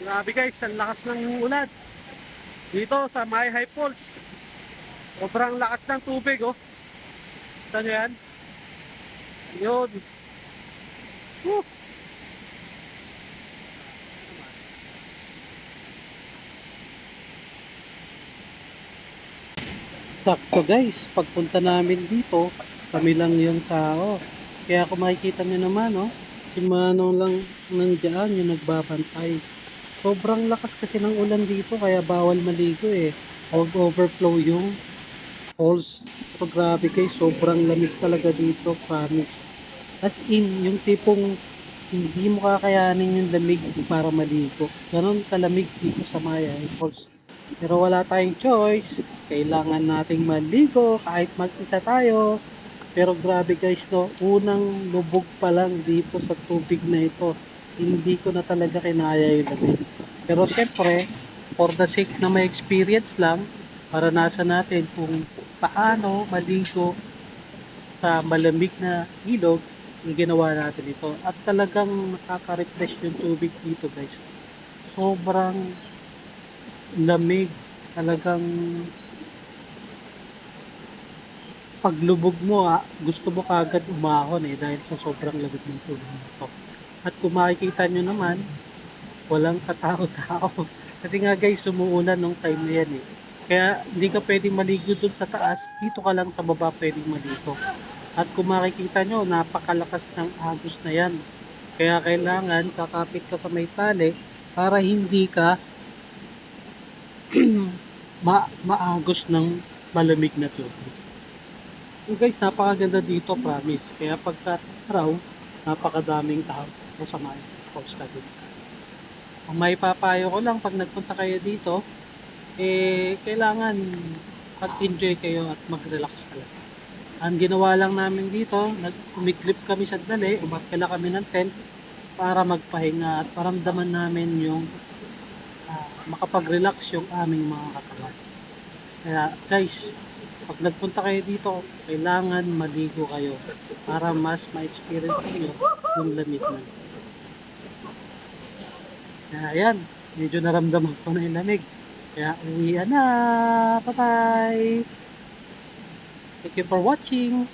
Grabe guys, ang lakas ng ulan. Dito sa May High Falls. Sobrang lakas ng tubig oh. Saan nyo yan? Yun. Woo! Sakto guys, pagpunta namin dito, kami lang yung tao. Kaya kung makikita nyo naman oh, si Manong lang nandiyan yung nagbabantay. Sobrang lakas kasi ng ulan dito kaya bawal maligo eh. Overflow yung falls. Pero grabe guys, sobrang lamig talaga dito, promise. As in, yung tipong hindi mo kakayanin yung lamig para maligo. Ganon kalamig dito sa Maya Falls. Pero wala tayong choice. Kailangan nating maligo kahit mag-isa tayo. Pero grabe guys no, unang lubog pa lang dito sa tubig na ito. Hindi ko na talaga kinaya yung lamig. Pero syempre, for the sake na may experience lang, para nasa natin kung paano maligo sa malamig na ilog, yung ginawa natin ito. At talagang nakaka-refresh yung tubig dito guys. Sobrang lamig. Talagang paglubog mo gusto mo kagad umahon eh dahil sa sobrang lamig ng tubig nito. At kung makikita nyo naman, walang katao-tao. Kasi nga guys, umuulan nung time na yan eh. Kaya hindi ka pwedeng maligo dun sa taas, dito ka lang sa baba pwedeng maligo. At kung makikita nyo, napakalakas ng agos na yan. Kaya kailangan kakapit ka sa may tali para hindi ka maagos ng malamig na tubig. So guys, napakaganda dito, promise. Kaya pagka araw, napakadaming tao sa mga house ka dito. Ang may papayo ko lang pag nagpunta kayo dito, kailangan mag-enjoy kayo at mag-relax talaga. Ang ginawa lang namin dito, umiklip kami sa dali, umakila kami ng tent para magpahinga at paramdaman namin yung makapag-relax yung aming mga katawan. Kaya guys, pag nagpunta kayo dito, kailangan maligo kayo para mas ma-experience niyo yung lamig na. Kaya ayan, medyo naramdaman ko na yung lamig. Kaya uwian na. Bye-bye. Thank you for watching.